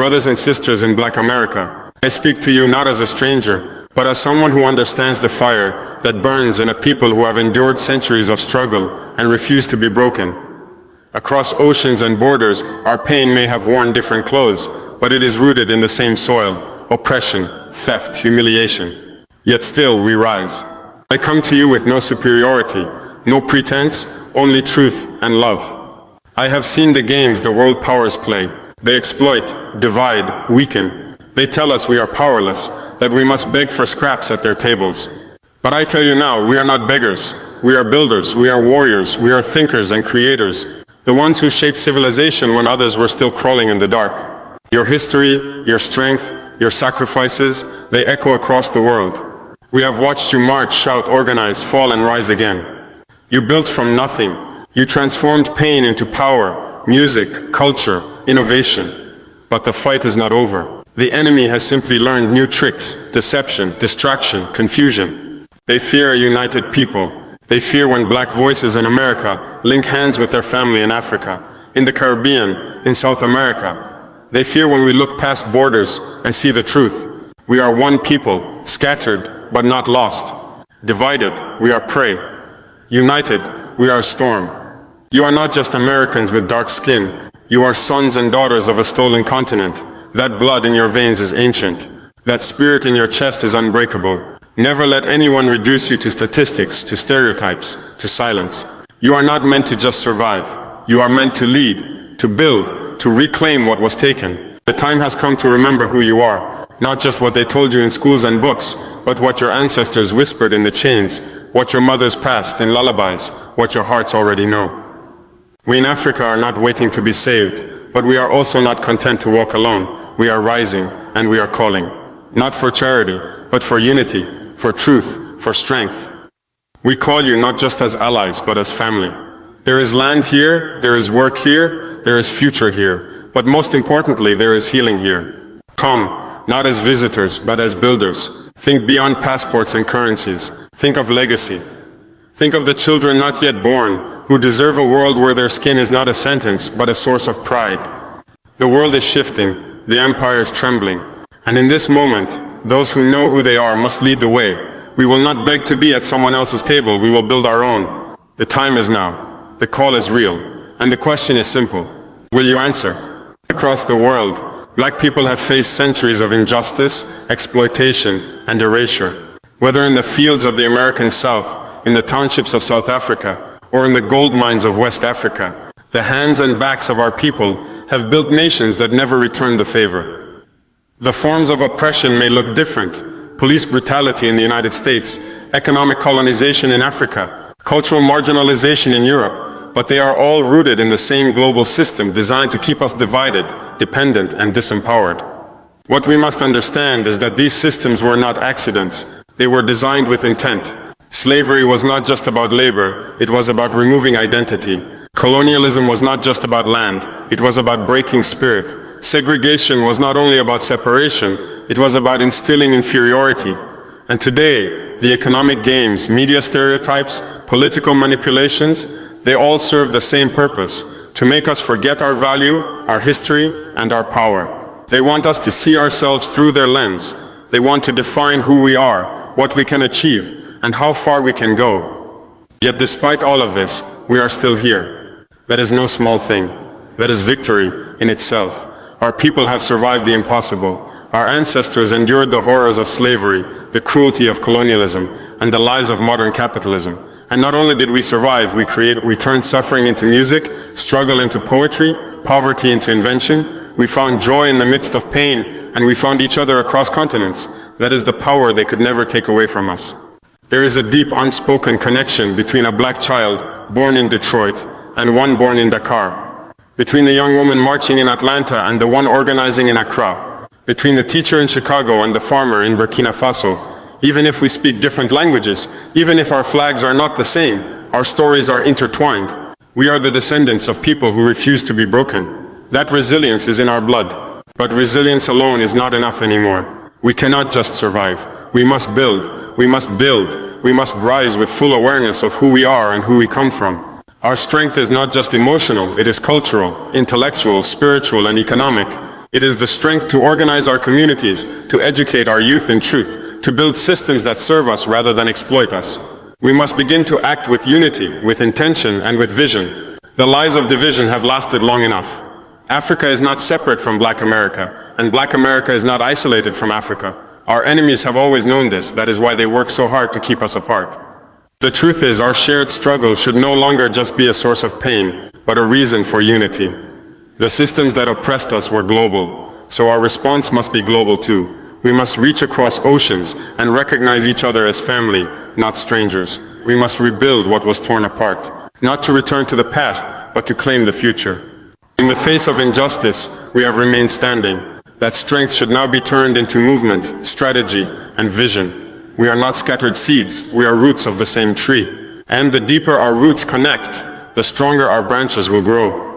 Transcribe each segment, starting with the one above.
Brothers and sisters in Black America, I speak to you not as a stranger, but as someone who understands the fire that burns in a people who have endured centuries of struggle and refuse to be broken. Across oceans and borders, our pain may have worn different clothes, but it is rooted in the same soil: oppression, theft, humiliation. Yet still we rise. I come to you with no superiority, no pretense, only truth and love. I have seen the games the world powers play. They exploit, divide, weaken. They tell us we are powerless, that we must beg for scraps at their tables. But I tell you now, we are not beggars. We are builders, we are warriors, we are thinkers and creators. The ones who shaped civilization when others were still crawling in the dark. Your history, your strength, your sacrifices, they echo across the world. We have watched you march, shout, organize, fall and rise again. You built from nothing. You transformed pain into power, music, culture, innovation. But the fight is not over. The enemy has simply learned new tricks: deception, distraction, confusion. They fear a united people. They fear when black voices in America link hands with their family in Africa, in the Caribbean, in South America. They fear when we look past borders and see the truth. We are one people, scattered but not lost. Divided, we are prey. United, we are a storm. You are not just Americans with dark skin. You are sons and daughters of a stolen continent. That blood in your veins is ancient. That spirit in your chest is unbreakable. Never let anyone reduce you to statistics, to stereotypes, to silence. You are not meant to just survive. You are meant to lead, to build, to reclaim what was taken. The time has come to remember who you are, not just what they told you in schools and books, but what your ancestors whispered in the chains, what your mothers passed in lullabies, what your hearts already know. We in Africa are not waiting to be saved, but we are also not content to walk alone. We are rising and we are calling, not for charity, but for unity, for truth, for strength. We call you not just as allies, but as family. There is land here, there is work here, there is future here, but most importantly, there is healing here. Come, not as visitors, but as builders. Think beyond passports and currencies. Think of legacy. Think of the children not yet born, who deserve a world where their skin is not a sentence, but a source of pride. The world is shifting, the empire is trembling, and in this moment, those who know who they are must lead the way. We will not beg to be at someone else's table, we will build our own. The time is now, the call is real, and the question is simple. Will you answer? Across the world, black people have faced centuries of injustice, exploitation, and erasure. Whether in the fields of the American South, in the townships of South Africa, or in the gold mines of West Africa, the hands and backs of our people have built nations that never returned the favor. The forms of oppression may look different: police brutality in the United States, economic colonization in Africa, cultural marginalization in Europe, but they are all rooted in the same global system designed to keep us divided, dependent, and disempowered. What we must understand is that these systems were not accidents. They were designed with intent. Slavery was not just about labor, it was about removing identity. Colonialism was not just about land, it was about breaking spirit. Segregation was not only about separation, it was about instilling inferiority. And today, the economic games, media stereotypes, political manipulations, they all serve the same purpose: to make us forget our value, our history, and our power. They want us to see ourselves through their lens. They want to define who we are, what we can achieve, and how far we can go. Yet despite all of this, we are still here. That is no small thing. That is victory in itself. Our people have survived the impossible. Our ancestors endured the horrors of slavery, the cruelty of colonialism, and the lies of modern capitalism. And not only did we survive, we turned suffering into music, struggle into poetry, poverty into invention. We found joy in the midst of pain, and we found each other across continents. That is the power they could never take away from us. There is a deep unspoken connection between a black child born in Detroit and one born in Dakar, between the young woman marching in Atlanta and the one organizing in Accra, between the teacher in Chicago and the farmer in Burkina Faso. Even if we speak different languages, even if our flags are not the same, our stories are intertwined. We are the descendants of people who refuse to be broken. That resilience is in our blood. But resilience alone is not enough anymore. We cannot just survive. We must build. We must build. We must rise with full awareness of who we are and who we come from. Our strength is not just emotional, it is cultural, intellectual, spiritual, and economic. It is the strength to organize our communities, to educate our youth in truth, to build systems that serve us rather than exploit us. We must begin to act with unity, with intention, and with vision. The lies of division have lasted long enough. Africa is not separate from Black America, and Black America is not isolated from Africa. Our enemies have always known this. That is why they work so hard to keep us apart. The truth is, our shared struggle should no longer just be a source of pain, but a reason for unity. The systems that oppressed us were global, so our response must be global too. We must reach across oceans and recognize each other as family, not strangers. We must rebuild what was torn apart, not to return to the past, but to claim the future. In the face of injustice, we have remained standing. That strength should now be turned into movement, strategy, and vision. We are not scattered seeds, we are roots of the same tree. And the deeper our roots connect, the stronger our branches will grow.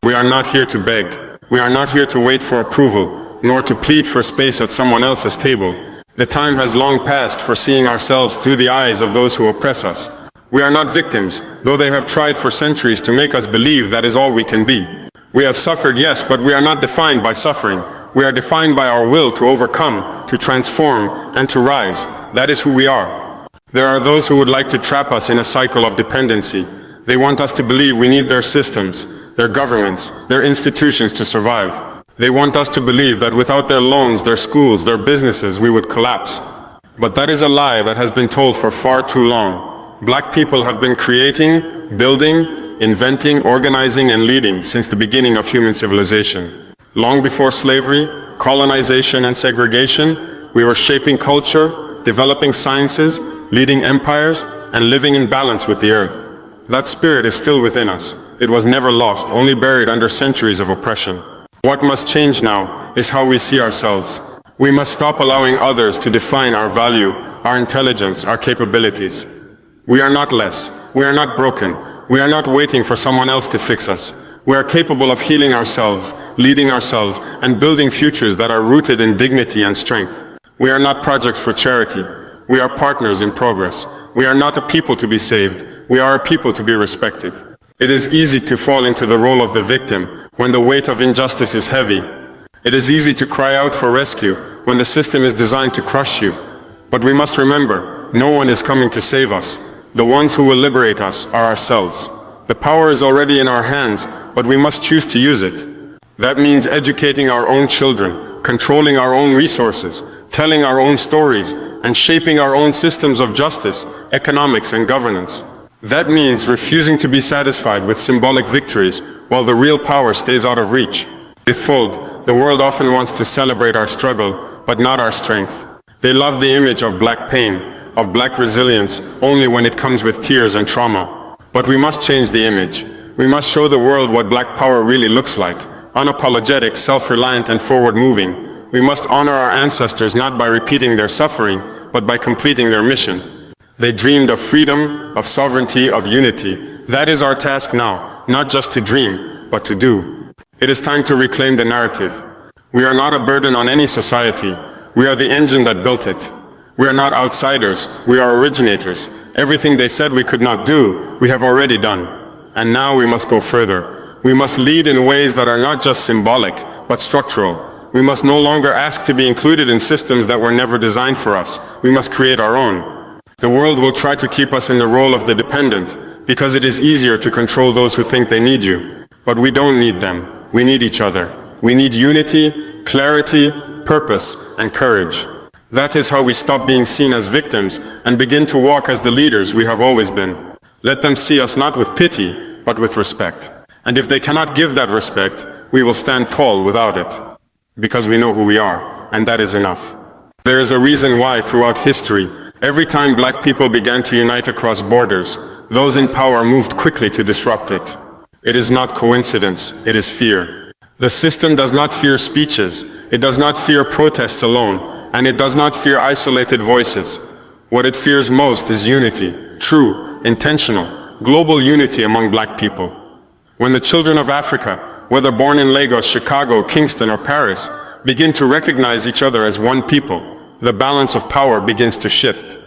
We are not here to beg. We are not here to wait for approval, nor to plead for space at someone else's table. The time has long passed for seeing ourselves through the eyes of those who oppress us. We are not victims, though they have tried for centuries to make us believe that is all we can be. We have suffered, yes, but we are not defined by suffering. We are defined by our will to overcome, to transform, and to rise. That is who we are. There are those who would like to trap us in a cycle of dependency. They want us to believe we need their systems, their governments, their institutions to survive. They want us to believe that without their loans, their schools, their businesses, we would collapse. But that is a lie that has been told for far too long. Black people have been creating, building, inventing, organizing, and leading since the beginning of human civilization. Long before slavery, colonization, and segregation, we were shaping culture, developing sciences, leading empires, and living in balance with the earth. That spirit is still within us. It was never lost, only buried under centuries of oppression. What must change now is how we see ourselves. We must stop allowing others to define our value, our intelligence, our capabilities. We are not less. We are not broken. We are not waiting for someone else to fix us. We are capable of healing ourselves, leading ourselves, and building futures that are rooted in dignity and strength. We are not projects for charity. We are partners in progress. We are not a people to be saved. We are a people to be respected. It is easy to fall into the role of the victim when the weight of injustice is heavy. It is easy to cry out for rescue when the system is designed to crush you. But we must remember, no one is coming to save us. The ones who will liberate us are ourselves. The power is already in our hands, but we must choose to use it. That means educating our own children, controlling our own resources, telling our own stories, and shaping our own systems of justice, economics, and governance. That means refusing to be satisfied with symbolic victories while the real power stays out of reach. Befold, the world often wants to celebrate our struggle, but not our strength. They love the image of black pain, of black resilience, only when it comes with tears and trauma. But we must change the image. We must show the world what black power really looks like, unapologetic, self-reliant, and forward-moving. We must honor our ancestors not by repeating their suffering, but by completing their mission. They dreamed of freedom, of sovereignty, of unity. That is our task now, not just to dream, but to do. It is time to reclaim the narrative. We are not a burden on any society. We are the engine that built it. We are not outsiders, we are originators. Everything they said we could not do, we have already done. And now we must go further. We must lead in ways that are not just symbolic, but structural. We must no longer ask to be included in systems that were never designed for us. We must create our own. The world will try to keep us in the role of the dependent, because it is easier to control those who think they need you. But we don't need them. We need each other. We need unity, clarity, purpose, and courage. That is how we stop being seen as victims and begin to walk as the leaders we have always been. Let them see us not with pity, but with respect. And if they cannot give that respect, we will stand tall without it. Because we know who we are, and that is enough. There is a reason why throughout history, every time black people began to unite across borders, those in power moved quickly to disrupt it. It is not coincidence, it is fear. The system does not fear speeches, it does not fear protests alone, and it does not fear isolated voices. What it fears most is unity, true, intentional, global unity among black people. When the children of Africa, whether born in Lagos, Chicago, Kingston, or Paris, begin to recognize each other as one people, the balance of power begins to shift.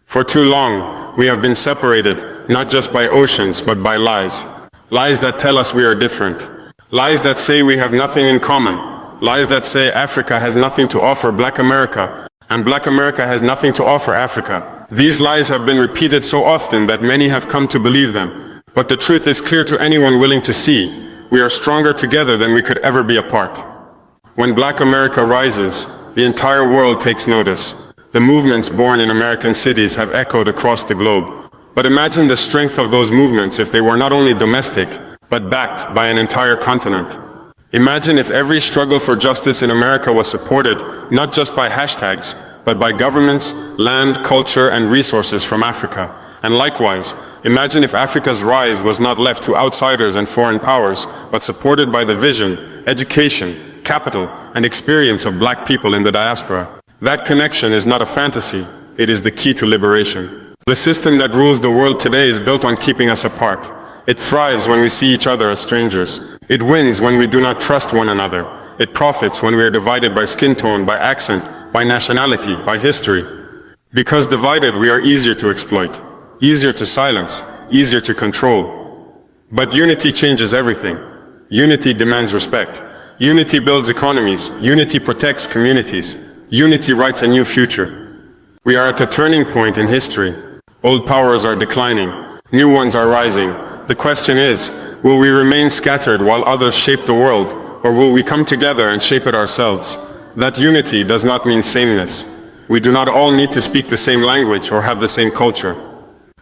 For too long, we have been separated, not just by oceans, but by lies. Lies that tell us we are different. Lies that say we have nothing in common. Lies that say Africa has nothing to offer Black America, and Black America has nothing to offer Africa. These lies have been repeated so often that many have come to believe them. But the truth is clear to anyone willing to see. We are stronger together than we could ever be apart. When Black America rises, the entire world takes notice. The movements born in American cities have echoed across the globe. But imagine the strength of those movements if they were not only domestic, but backed by an entire continent. Imagine if every struggle for justice in America was supported not just by hashtags, but by governments, land, culture, and resources from Africa. And likewise, imagine if Africa's rise was not left to outsiders and foreign powers, but supported by the vision, education, capital, and experience of Black people in the diaspora. That connection is not a fantasy, it is the key to liberation. The system that rules the world today is built on keeping us apart. It thrives when we see each other as strangers. It wins when we do not trust one another. It profits when we are divided by skin tone, by accent, by nationality, by history. Because divided, we are easier to exploit, easier to silence, easier to control. But unity changes everything. Unity demands respect. Unity builds economies. Unity protects communities. Unity writes a new future. We are at a turning point in history. Old powers are declining. New ones are rising. The question is, will we remain scattered while others shape the world, or will we come together and shape it ourselves? That unity does not mean sameness. We do not all need to speak the same language or have the same culture.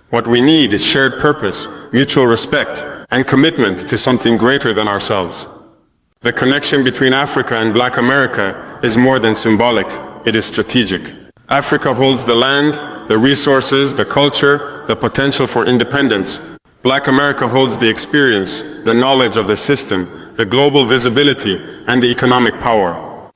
What we need is shared purpose, mutual respect, and commitment to something greater than ourselves. The connection between Africa and Black America is more than symbolic, it is strategic. Africa holds the land, the resources, the culture, the potential for independence. Black America holds the experience, the knowledge of the system, the global visibility, and the economic power.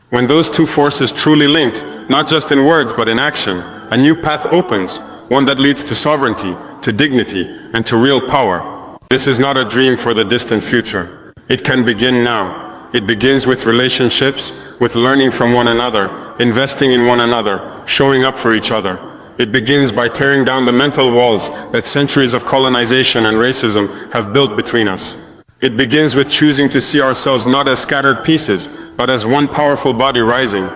When those two forces truly link, not just in words but in action, a new path opens, one that leads to sovereignty, to dignity, and to real power. This is not a dream for the distant future. It can begin now. It begins with relationships, with learning from one another, investing in one another, showing up for each other. It begins by tearing down the mental walls that centuries of colonization and racism have built between us. It begins with choosing to see ourselves not as scattered pieces, but as one powerful body rising.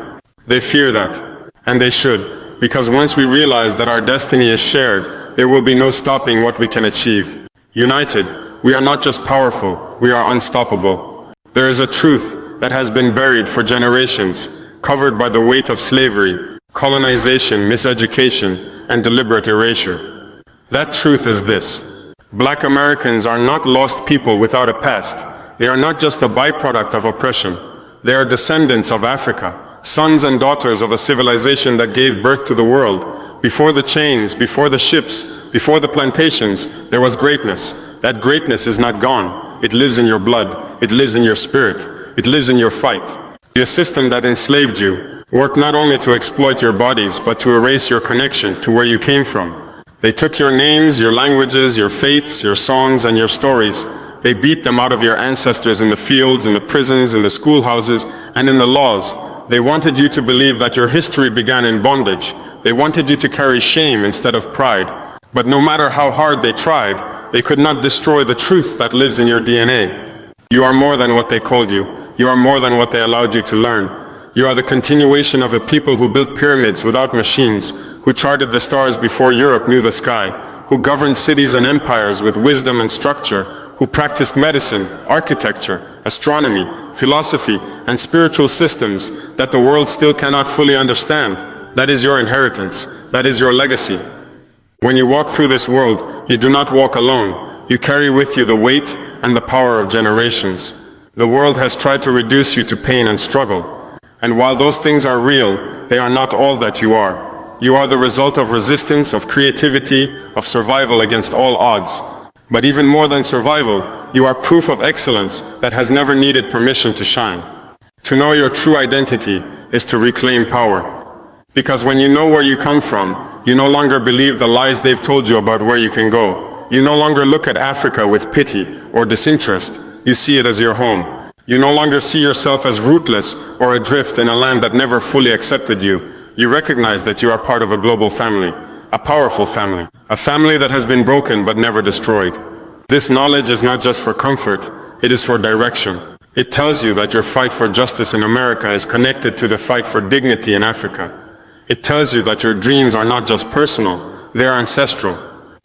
They fear that, and they should, because once we realize that our destiny is shared, there will be no stopping what we can achieve. United, we are not just powerful, we are unstoppable. There is a truth that has been buried for generations, covered by the weight of slavery, colonization, miseducation, and deliberate erasure. That truth is this: Black Americans are not lost people without a past. They are not just a byproduct of oppression. They are descendants of Africa, sons and daughters of a civilization that gave birth to the world. Before the chains, before the ships, before the plantations, there was greatness. That greatness is not gone. It lives in your blood. It lives in your spirit. It lives in your fight. The system that enslaved you worked not only to exploit your bodies, but to erase your connection to where you came from. They took your names, your languages, your faiths, your songs, and your stories. They beat them out of your ancestors in the fields, in the prisons, in the schoolhouses, and in the laws. They wanted you to believe that your history began in bondage. They wanted you to carry shame instead of pride. But no matter how hard they tried, they could not destroy the truth that lives in your DNA. You are more than what they called you. You are more than what they allowed you to learn. You are the continuation of a people who built pyramids without machines, who charted the stars before Europe knew the sky, who governed cities and empires with wisdom and structure, who practiced medicine, architecture, astronomy, philosophy, and spiritual systems that the world still cannot fully understand. That is your inheritance. That is your legacy. When you walk through this world, you do not walk alone. You carry with you the weight and the power of generations. The world has tried to reduce you to pain and struggle. And while those things are real, they are not all that you are. You are the result of resistance, of creativity, of survival against all odds. But even more than survival, you are proof of excellence that has never needed permission to shine. To know your true identity is to reclaim power. Because when you know where you come from, you no longer believe the lies they've told you about where you can go. You no longer look at Africa with pity or disinterest. You see it as your home. You no longer see yourself as rootless or adrift in a land that never fully accepted you. You recognize that you are part of a global family, a powerful family, a family that has been broken but never destroyed. This knowledge is not just for comfort, it is for direction. It tells you that your fight for justice in America is connected to the fight for dignity in Africa. It tells you that your dreams are not just personal, they are ancestral.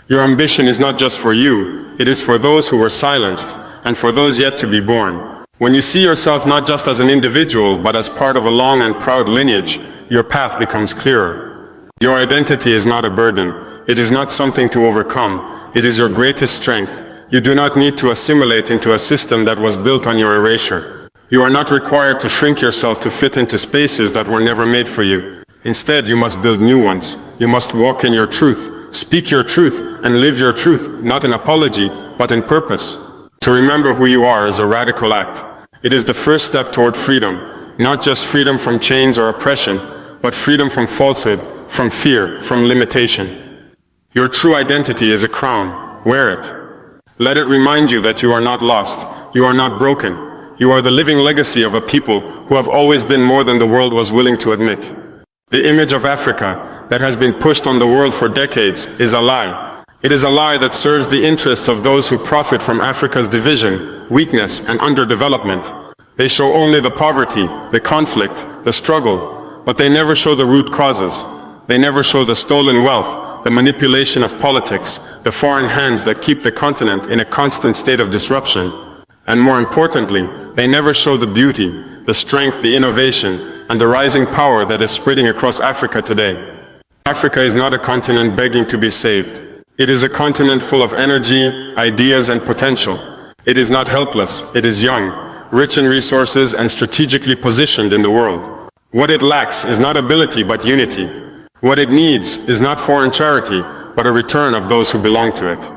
Your ambition is not just for you, it is for those who were silenced, and for those yet to be born. When you see yourself not just as an individual, but as part of a long and proud lineage, your path becomes clearer. Your identity is not a burden. It is not something to overcome. It is your greatest strength. You do not need to assimilate into a system that was built on your erasure. You are not required to shrink yourself to fit into spaces that were never made for you. Instead, you must build new ones. You must walk in your truth, speak your truth, and live your truth, not in apology, but in purpose. To remember who you are is a radical act. It is the first step toward freedom, not just freedom from chains or oppression, but freedom from falsehood, from fear, from limitation. Your true identity is a crown. Wear it. Let it remind you that you are not lost, you are not broken. You are the living legacy of a people who have always been more than the world was willing to admit. The image of Africa that has been pushed on the world for decades is a lie. It is a lie that serves the interests of those who profit from Africa's division, weakness, and underdevelopment. They show only the poverty, the conflict, the struggle, but they never show the root causes. They never show the stolen wealth, the manipulation of politics, the foreign hands that keep the continent in a constant state of disruption. And more importantly, they never show the beauty, the strength, the innovation, and the rising power that is spreading across Africa today. Africa is not a continent begging to be saved. It is a continent full of energy, ideas, and potential. It is not helpless, it is young, rich in resources, and strategically positioned in the world. What it lacks is not ability but unity. What it needs is not foreign charity, but a return of those who belong to it.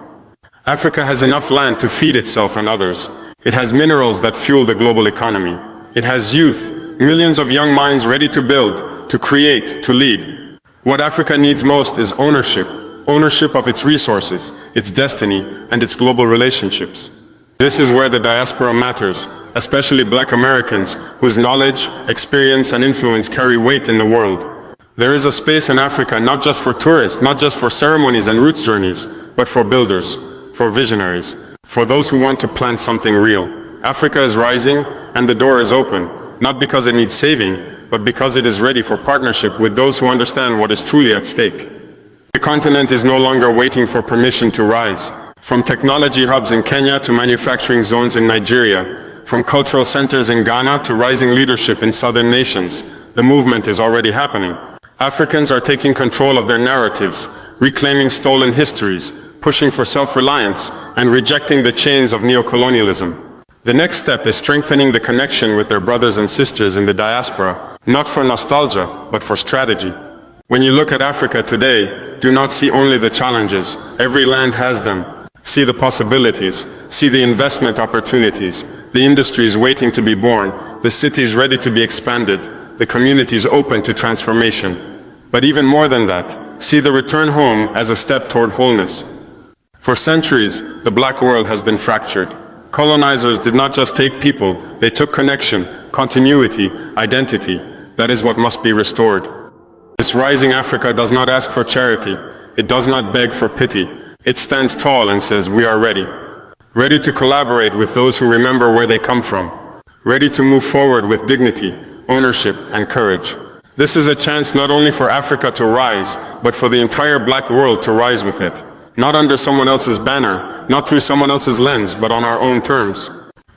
Africa has enough land to feed itself and others. It has minerals that fuel the global economy. It has youth, millions of young minds ready to build, to create, to lead. What Africa needs most is ownership. Ownership of its resources, its destiny, and its global relationships. This is where the diaspora matters, especially Black Americans, whose knowledge, experience, and influence carry weight in the world. There is a space in Africa not just for tourists, not just for ceremonies and roots journeys, but for builders, for visionaries, for those who want to plant something real. Africa is rising, and the door is open, not because it needs saving, but because it is ready for partnership with those who understand what is truly at stake. The continent is no longer waiting for permission to rise. From technology hubs in Kenya to manufacturing zones in Nigeria, from cultural centers in Ghana to rising leadership in southern nations, the movement is already happening. Africans are taking control of their narratives, reclaiming stolen histories, pushing for self-reliance, and rejecting the chains of neocolonialism. The next step is strengthening the connection with their brothers and sisters in the diaspora, not for nostalgia, but for strategy. When you look at Africa today, do not see only the challenges. Every land has them. See the possibilities. See the investment opportunities. The industries waiting to be born. The cities ready to be expanded. The communities open to transformation. But even more than that, see the return home as a step toward wholeness. For centuries, the Black world has been fractured. Colonizers did not just take people, they took connection, continuity, identity. That is what must be restored. This rising Africa does not ask for charity. It does not beg for pity. It stands tall and says, we are ready. Ready to collaborate with those who remember where they come from. Ready to move forward with dignity, ownership, and courage. This is a chance not only for Africa to rise, but for the entire Black world to rise with it. Not under someone else's banner, not through someone else's lens, but on our own terms.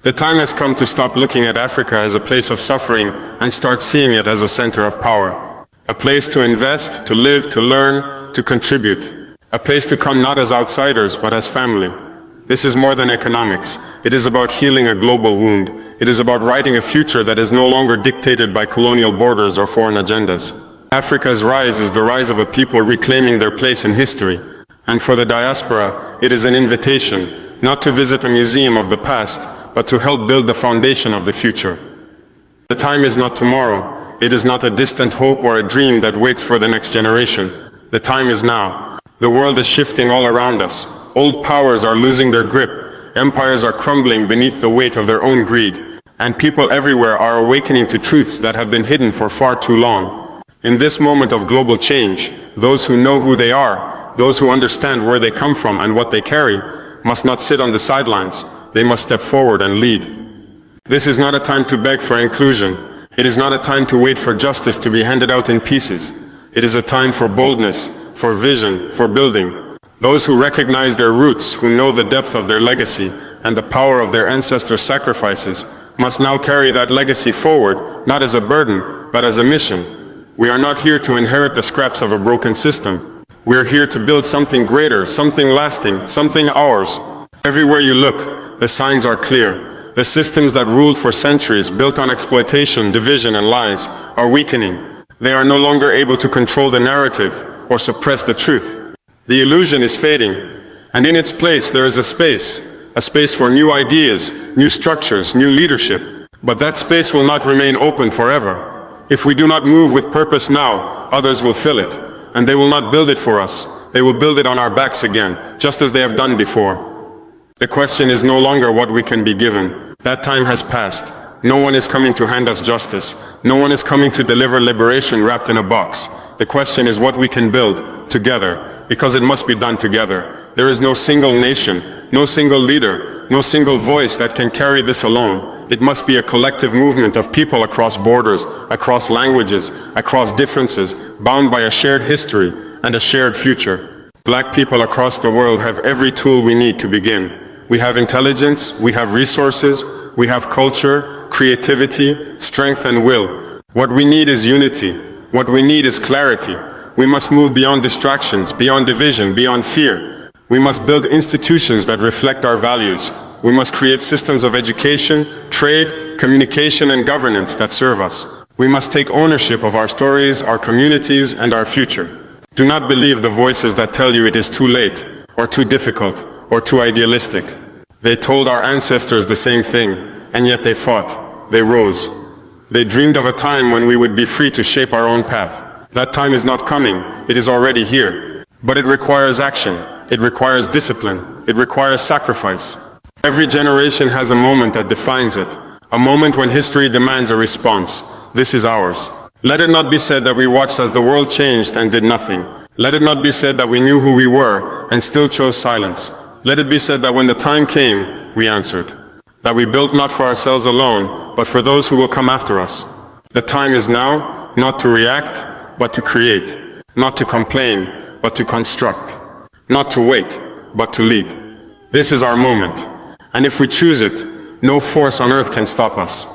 The time has come to stop looking at Africa as a place of suffering and start seeing it as a center of power. A place to invest, to live, to learn, to contribute. A place to come not as outsiders, but as family. This is more than economics. It is about healing a global wound. It is about writing a future that is no longer dictated by colonial borders or foreign agendas. Africa's rise is the rise of a people reclaiming their place in history. And for the diaspora, it is an invitation, not to visit a museum of the past, but to help build the foundation of the future. The time is not tomorrow. It is not a distant hope or a dream that waits for the next generation. The time is now. The world is shifting all around us. Old powers are losing their grip. Empires are crumbling beneath the weight of their own greed. And people everywhere are awakening to truths that have been hidden for far too long. In this moment of global change, those who know who they are, those who understand where they come from and what they carry, must not sit on the sidelines. They must step forward and lead. This is not a time to beg for inclusion. It is not a time to wait for justice to be handed out in pieces. It is a time for boldness, for vision, for building. Those who recognize their roots, who know the depth of their legacy and the power of their ancestors' sacrifices, must now carry that legacy forward, not as a burden, but as a mission. We are not here to inherit the scraps of a broken system. We are here to build something greater, something lasting, something ours. Everywhere you look, the signs are clear. The systems that ruled for centuries, built on exploitation, division, and lies, are weakening. They are no longer able to control the narrative or suppress the truth. The illusion is fading, and in its place there is a space for new ideas, new structures, new leadership. But that space will not remain open forever. If we do not move with purpose now, others will fill it, and they will not build it for us. They will build it on our backs again, just as they have done before. The question is no longer what we can be given. That time has passed. No one is coming to hand us justice. No one is coming to deliver liberation wrapped in a box. The question is what we can build together, because it must be done together. There is no single nation, no single leader, no single voice that can carry this alone. It must be a collective movement of people across borders, across languages, across differences, bound by a shared history and a shared future. Black people across the world have every tool we need to begin. We have intelligence, we have resources, we have culture, creativity, strength and will. What we need is unity. What we need is clarity. We must move beyond distractions, beyond division, beyond fear. We must build institutions that reflect our values. We must create systems of education, trade, communication and governance that serve us. We must take ownership of our stories, our communities and our future. Do not believe the voices that tell you it is too late, or too difficult, or too idealistic. They told our ancestors the same thing, and yet they fought, they rose. They dreamed of a time when we would be free to shape our own path. That time is not coming, it is already here. But it requires action, it requires discipline, it requires sacrifice. Every generation has a moment that defines it, a moment when history demands a response. This is ours. Let it not be said that we watched as the world changed and did nothing. Let it not be said that we knew who we were and still chose silence. Let it be said that when the time came, we answered. That we built not for ourselves alone, but for those who will come after us. The time is now, not to react, but to create. Not to complain, but to construct. Not to wait, but to lead. This is our moment. And if we choose it, no force on earth can stop us.